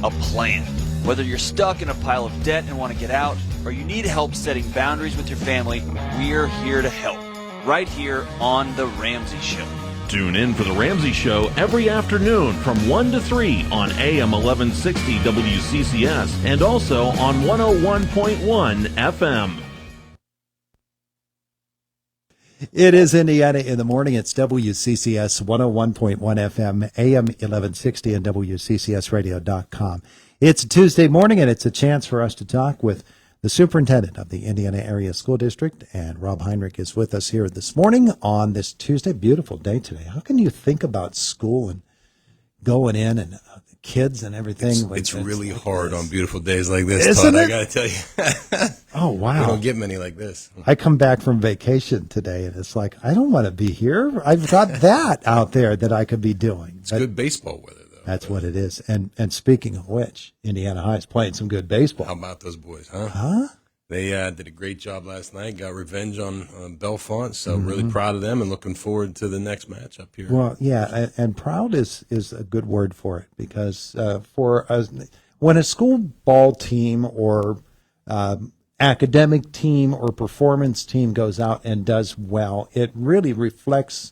a plan. Whether you're stuck in a pile of debt and want to get out, or you need help setting boundaries with your family, we're here to help. Right here on The Ramsey Show. Tune in for The Ramsey Show every afternoon from 1 to 3 on AM 1160 WCCS and also on 101.1 FM. It is Indiana in the morning. It's WCCS 101.1 FM, AM 1160, and WCCSradio.com. It's a Tuesday morning, and it's a chance for us to talk with the superintendent of the Indiana Area School District, and Rob Heinrich is with us here this morning on this Tuesday. Beautiful day today. How can you think about school and going in and kids and everything? It's really hard on beautiful days like this, Isn't Todd, it? I got to tell you. Oh, wow. We don't get many like this. I come back from vacation today, and it's like, I don't want to be here. I've got that out there that I could be doing. It's good baseball weather, though. That's what it is. And speaking of which, Indiana High is playing some good baseball. How about those boys, huh? Huh? They did a great job last night, got revenge on Bellefonte, so really proud of them and looking forward to the next match up here. Well, yeah, and proud is a good word for it, because when a school ball team or academic team or performance team goes out and does well, it really reflects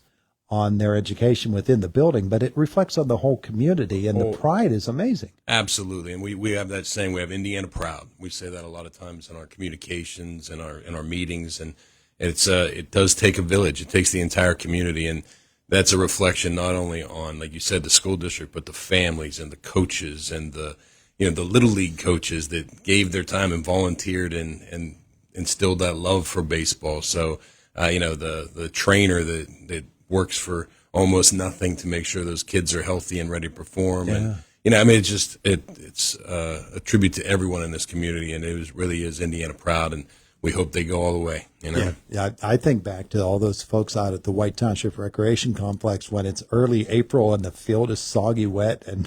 on their education within the building, but it reflects on the whole community, and the pride is amazing. Absolutely, and we have that saying, we have Indiana proud. We say that a lot of times in our communications and in our meetings, and it does take a village. It takes the entire community, and that's a reflection not only on, like you said, the school district, but the families and the coaches and the little league coaches that gave their time and volunteered and instilled that love for baseball. So the trainer that works for almost nothing to make sure those kids are healthy and ready to perform. Yeah. And it's a tribute to everyone in this community, and it really is Indiana proud, and we hope they go all the way. Yeah, I think back to all those folks out at the White Township Recreation Complex when it's early April and the field is soggy wet, and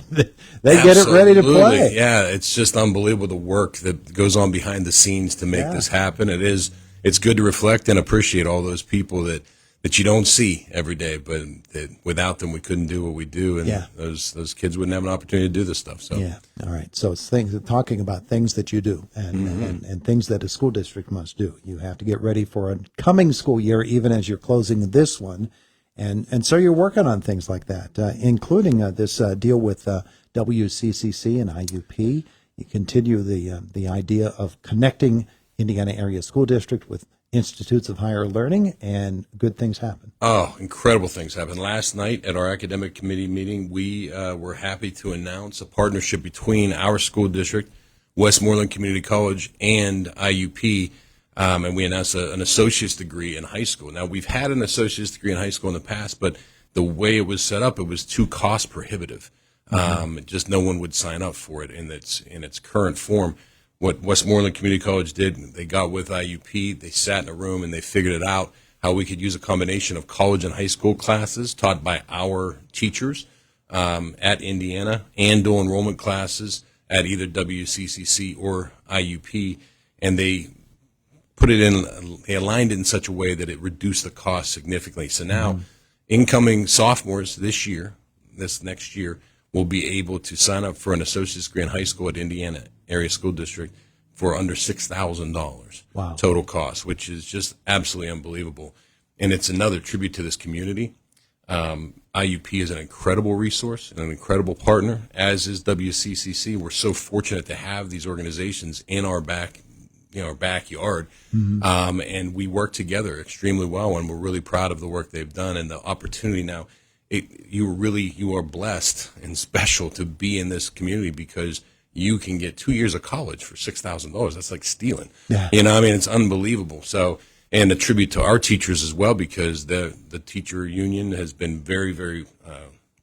they get it ready to play. Yeah, it's just unbelievable the work that goes on behind the scenes to make this happen. It's good to reflect and appreciate all those people that you don't see every day, but that without them we couldn't do what we do, and those kids wouldn't have an opportunity to do this stuff. So yeah, all right. So it's talking about things that you do and things that a school district must do. You have to get ready for a coming school year, even as you're closing this one, and so you're working on things like that, including this deal with WCCC and IUP. You continue the idea of connecting Indiana Area School District with institutes of higher learning, and good things happen. Oh, incredible things happen. Last night at our academic committee meeting, we were happy to announce a partnership between our school district, Westmoreland Community College, and IUP, and we announced an associate's degree in high school. Now, we've had an associate's degree in high school in the past, but the way it was set up, it was too cost prohibitive. Just no one would sign up for it in its current form. What Westmoreland Community College did, they got with IUP, they sat in a room and they figured it out, how we could use a combination of college and high school classes taught by our teachers at Indiana and dual enrollment classes at either WCCC or IUP, and they they aligned it in such a way that it reduced the cost significantly. So now incoming sophomores this next year, will be able to sign up for an associate's degree in high school at Indiana Area School District for under $6,000 total cost, which is just absolutely unbelievable. And it's another tribute to this community. IUP is an incredible resource and an incredible partner, as is WCCC. We're so fortunate to have these organizations in our backyard, and we work together extremely well, and we're really proud of the work they've done and the opportunity now. You are blessed and special to be in this community, because you can get 2 years of college for $6,000. That's like stealing. Yeah. It's unbelievable. So, and a tribute to our teachers as well, because the teacher union has been very, very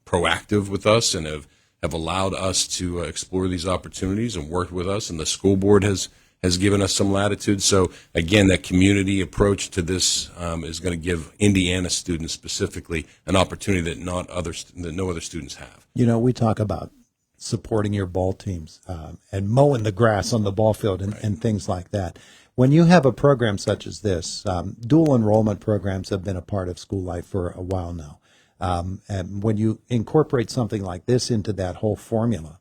proactive with us and have allowed us to explore these opportunities and worked with us. And the school board has given us some latitude. So again, that community approach to this is going to give Indiana students specifically an opportunity that no other students have. We talk about supporting your ball teams and mowing the grass on the ball field and things like that. When you have a program such as this, dual enrollment programs have been a part of school life for a while now. And when you incorporate something like this into that whole formula,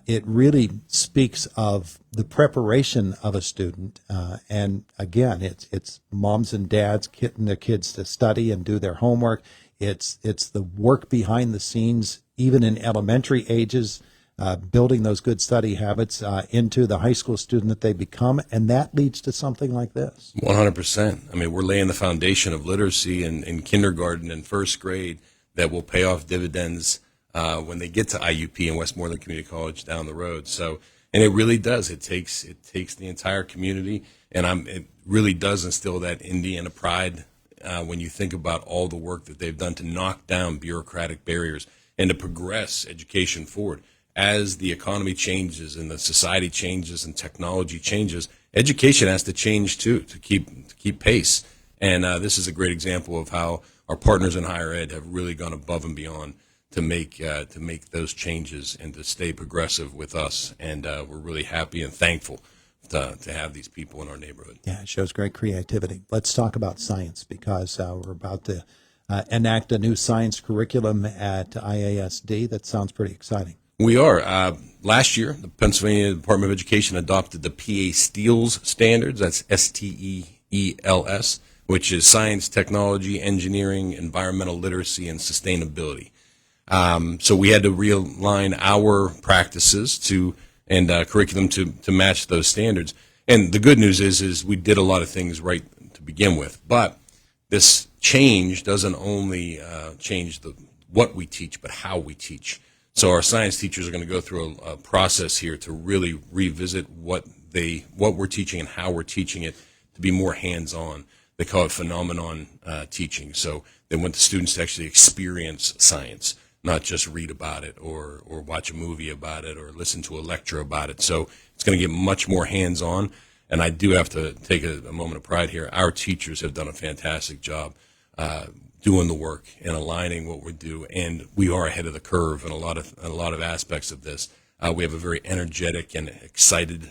it really speaks of the preparation of a student. And again, it's moms and dads getting their kids to study and do their homework. It's the work behind the scenes, even in elementary ages, building those good study habits into the high school student that they become. And that leads to something like this. 100%. I mean, we're laying the foundation of literacy in kindergarten and first grade that will pay off dividends when they get to IUP and Westmoreland Community College down the road. So, and it really does. It takes the entire community, and it really does instill that Indiana pride when you think about all the work that they've done to knock down bureaucratic barriers and to progress education forward. As the economy changes and the society changes and technology changes, education has to change too to keep pace. And this is a great example of how our partners in higher ed have really gone above and beyond to make those changes and to stay progressive with us. And we're really happy and thankful to have these people in our neighborhood. Yeah, it shows great creativity. Let's talk about science, because we're about to enact a new science curriculum at IASD. That sounds pretty exciting. We are. Last year, the Pennsylvania Department of Education adopted the PA STEELS standards. That's STEELS, which is science, technology, engineering, environmental literacy, and sustainability. So we had to realign our practices and curriculum to match those standards. And the good news is we did a lot of things right to begin with. But this change doesn't only change what we teach, but how we teach. So our science teachers are going to go through a process here to really revisit what we're teaching and how we're teaching it to be more hands-on. They call it phenomenon teaching. So they want the students to actually experience science, not just read about it or watch a movie about it or listen to a lecture about it. So it's going to get much more hands-on. And I do have to take a moment of pride here. Our teachers have done a fantastic job doing the work and aligning what we do, and we are ahead of the curve in a lot of aspects of this. We have a very energetic and excited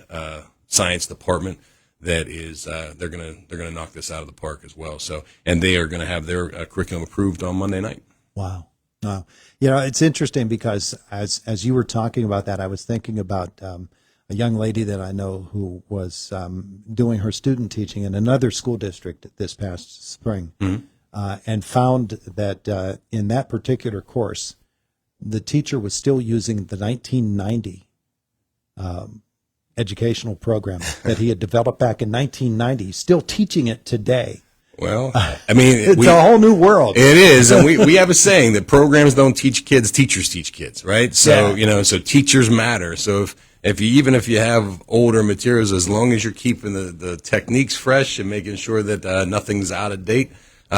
science department that is they're gonna knock this out of the park as well. So, and they are going to have their curriculum approved on Monday night. Wow. Wow. You know, it's interesting because as you were talking about that, I was thinking about a young lady that I know who was doing her student teaching in another school district this past spring. Mm-hmm. And found that in that particular course, the teacher was still using the 1990 educational program that he had developed back in 1990, still teaching it today. Well, I mean, it's a whole new world. It is, and we have a saying that programs don't teach kids, teachers teach kids, right? So, yeah. So teachers matter. So if you have older materials, as long as you're keeping the techniques fresh and making sure that nothing's out of date,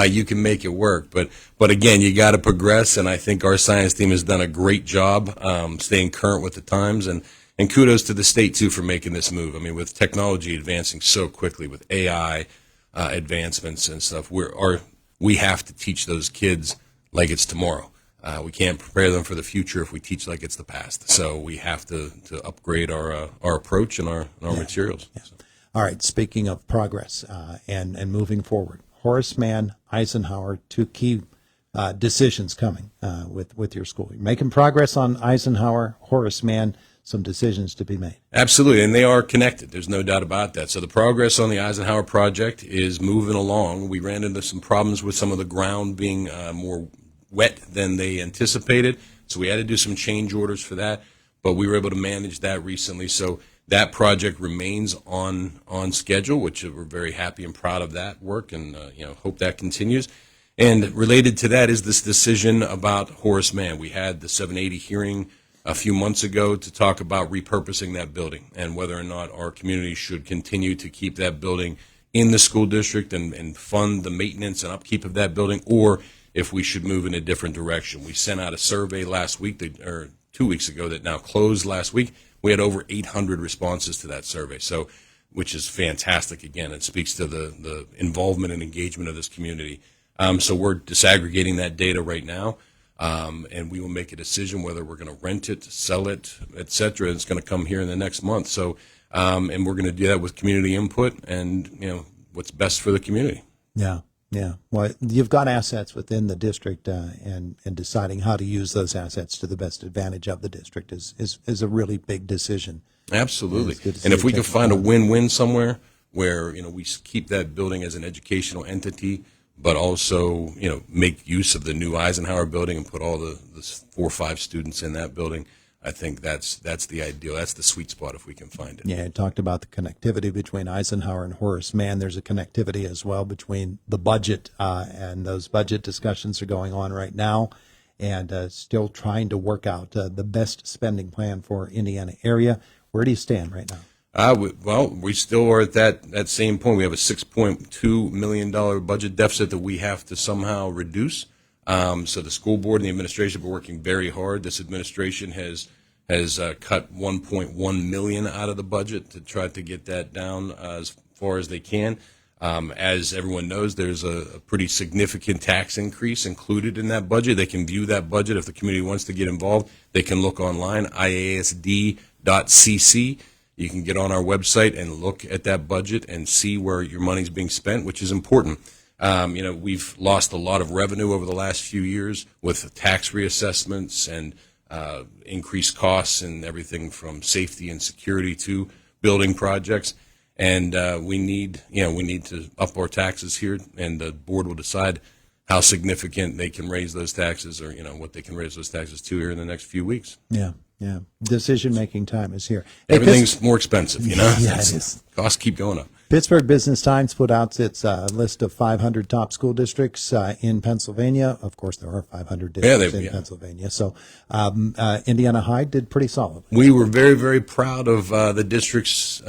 you can make it work. But again, you got to progress, and I think our science team has done a great job staying current with the times, and kudos to the state too for making this move. I mean, with technology advancing so quickly, with AI advancements and stuff, we have to teach those kids like it's tomorrow. We can't prepare them for the future if we teach like it's the past. So we have to upgrade our approach and our materials. Yeah. All right. Speaking of progress and moving forward. Horace Mann, Eisenhower, two key decisions coming with your school. You're making progress on Eisenhower, Horace Mann, some decisions to be made. Absolutely, and they are connected. There's no doubt about that. So the progress on the Eisenhower project is moving along. We ran into some problems with some of the ground being more wet than they anticipated, so we had to do some change orders for that, but we were able to manage that recently. So that project remains on schedule, which we're very happy and proud of that work, and hope that continues. And related to that is this decision about Horace Mann. We had the 780 hearing a few months ago to talk about repurposing that building and whether or not our community should continue to keep that building in the school district and fund the maintenance and upkeep of that building, or if we should move in a different direction. We sent out a survey last week, or 2 weeks ago, that now closed last week. We had over 800 responses to that survey, so which is fantastic. Again, it speaks to the involvement and engagement of this community. So we're disaggregating that data right now, and we will make a decision whether we're going to rent it, sell it, et cetera. It's going to come here in the next month. So, and we're going to do that with community input and what's best for the community. Yeah. Yeah. Well, you've got assets within the district, and deciding how to use those assets to the best advantage of the district is a really big decision. Absolutely. It's good to see And if you we could take find a on. win-win somewhere where, we keep that building as an educational entity, but also, make use of the new Eisenhower building and put all the 4 or 5 students in that building, I think that's the ideal. That's the sweet spot if we can find it. Yeah, I talked about the connectivity between Eisenhower and Horace Mann. There's a connectivity as well between the budget, and those budget discussions are going on right now, and still trying to work out the best spending plan for Indiana area. Where do you stand right now? We still are at that same point. We have a $6.2 million budget deficit that we have to somehow reduce. So the school board and the administration have been working very hard. This administration has cut $1.1 million out of the budget to try to get that down as far as they can. As everyone knows, there's a pretty significant tax increase included in that budget. They can view that budget if the community wants to get involved. They can look online, iasd.cc. You can get on our website and look at that budget and see where your money's being spent, which is important. We've lost a lot of revenue over the last few years with tax reassessments and increased costs and everything from safety and security to building projects. And we need to up our taxes here, and the board will decide how significant they can raise those taxes, or what they can raise those taxes to here in the next few weeks. Yeah. Decision-making time is here. Everything's more expensive, Yeah, it is. Costs keep going up. Pittsburgh Business Times put out its list of 500 top school districts in Pennsylvania. Of course, there are 500 districts in Pennsylvania. So Indiana High did pretty solidly. We were very, very proud of the district's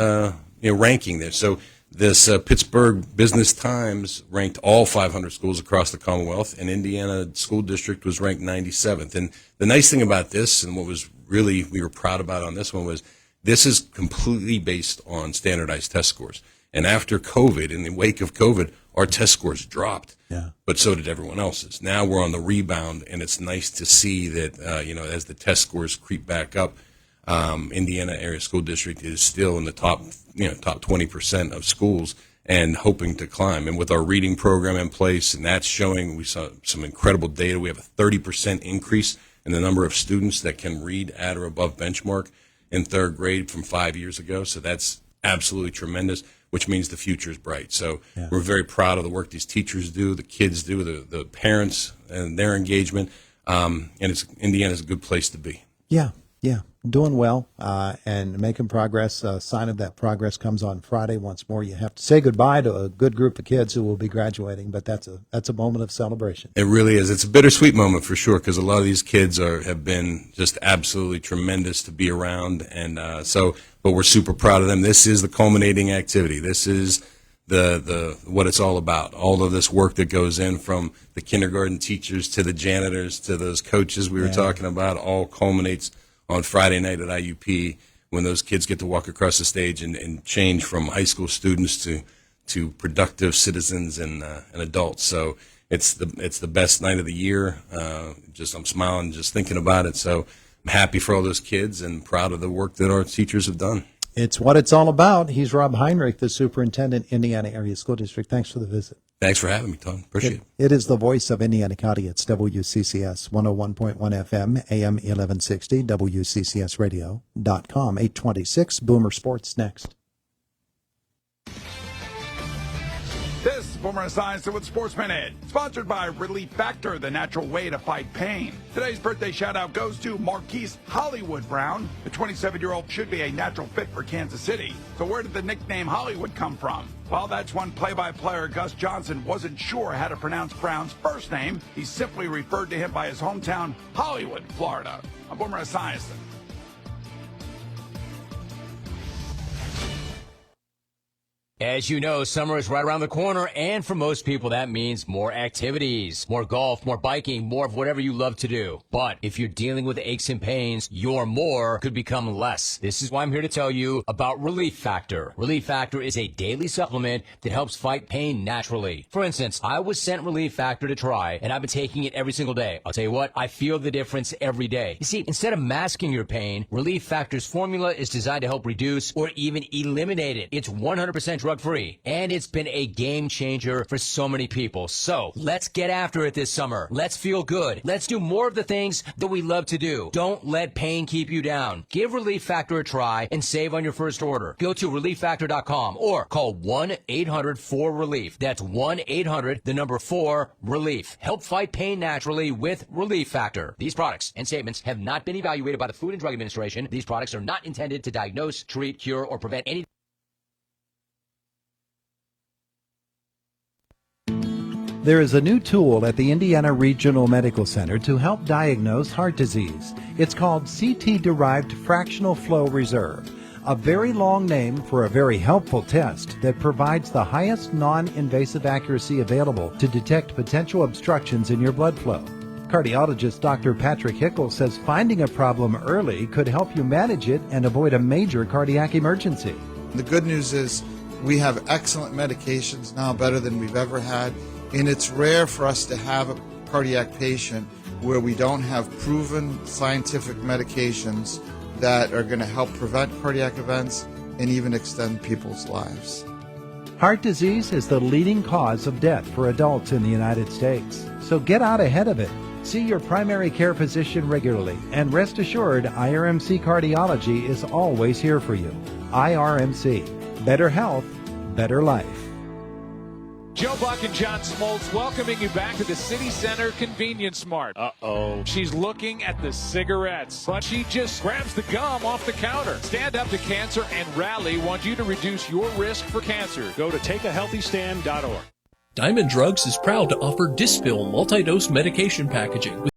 ranking there. So this Pittsburgh Business Times ranked all 500 schools across the Commonwealth, and Indiana School District was ranked 97th. And the nice thing about this, and what was really we were proud about on this one, was this is completely based on standardized test scores. And after COVID, in the wake of COVID, our test scores dropped. Yeah. But so did everyone else's. Now we're on the rebound, and it's nice to see that, as the test scores creep back up, Indiana Area School District is still in the top 20% of schools and hoping to climb. And with our reading program in place, and that's showing, we saw some incredible data. We have a 30% increase in the number of students that can read at or above benchmark in third grade from 5 years ago. So that's absolutely tremendous, which means the future is bright. So we're very proud of the work these teachers do, the kids do, the parents and their engagement. And Indiana's a good place to be. Yeah. Doing well and making progress. A sign of that progress comes on Friday. Once more, you have to say goodbye to a good group of kids who will be graduating, but that's a moment of celebration. It really is. It's a bittersweet moment for sure, because a lot of these kids have been just absolutely tremendous to be around, and but we're super proud of them. This is the culminating activity. This is the what it's all about. All of this work that goes in, from the kindergarten teachers to the janitors to those coaches we were talking about, all culminates on Friday night at IUP, when those kids get to walk across the stage and change from high school students to productive citizens and adults. So it's the best night of the year. I'm smiling just thinking about it. So I'm happy for all those kids and proud of the work that our teachers have done. It's what it's all about. He's Rob Heinrich, the Superintendent, Indiana Area School District. Thanks for the visit. Thanks for having me, Tom. Appreciate it. It is the voice of Indiana County. It's WCCS 101.1 FM, AM 1160, WCCSradio.com. 826, Boomer Sports next. This is Boomer Esiason with Sports Minute, sponsored by Relief Factor, the natural way to fight pain. Today's birthday shout-out goes to Marquise Hollywood Brown. The 27-year-old should be a natural fit for Kansas City. So where did the nickname Hollywood come from? Well, that's when play-by-player Gus Johnson wasn't sure how to pronounce Brown's first name. He simply referred to him by his hometown, Hollywood, Florida. I'm Boomer Esiason. As you know, summer is right around the corner, and for most people, that means more activities, more golf, more biking, more of whatever you love to do. But if you're dealing with aches and pains, your more could become less. This is why I'm here to tell you about Relief Factor. Relief Factor is a daily supplement that helps fight pain naturally. For instance, I was sent Relief Factor to try, and I've been taking it every single day. I'll tell you what, I feel the difference every day. You see, instead of masking your pain, Relief Factor's formula is designed to help reduce or even eliminate it. It's 100% drug drug-free. And it's been a game changer for so many people. So let's get after it this summer. Let's feel good. Let's do more of the things that we love to do. Don't let pain keep you down. Give Relief Factor a try and save on your first order. Go to ReliefFactor.com or call 1-800-4RELIEF. That's 1-800-4RELIEF. Help fight pain naturally with Relief Factor. These products and statements have not been evaluated by the Food and Drug Administration. These products are not intended to diagnose, treat, cure, or prevent any. There is a new tool at the Indiana Regional Medical Center to help diagnose heart disease. It's called CT-derived fractional flow reserve, a very long name for a very helpful test that provides the highest non-invasive accuracy available to detect potential obstructions in your blood flow. Cardiologist Dr. Patrick Hickel says finding a problem early could help you manage it and avoid a major cardiac emergency. The good news is we have excellent medications now, better than we've ever had. And it's rare for us to have a cardiac patient where we don't have proven scientific medications that are going to help prevent cardiac events and even extend people's lives. Heart disease is the leading cause of death for adults in the United States. So get out ahead of it. See your primary care physician regularly, and rest assured IRMC Cardiology is always here for you. IRMC. Better health, better life. Joe Buck and John Smoltz welcoming you back to the City Center Convenience Mart. Uh-oh. She's looking at the cigarettes, but she just grabs the gum off the counter. Stand Up to Cancer and Rally want you to reduce your risk for cancer. Go to takeahealthystand.org. Diamond Drugs is proud to offer Dispil multi-dose medication packaging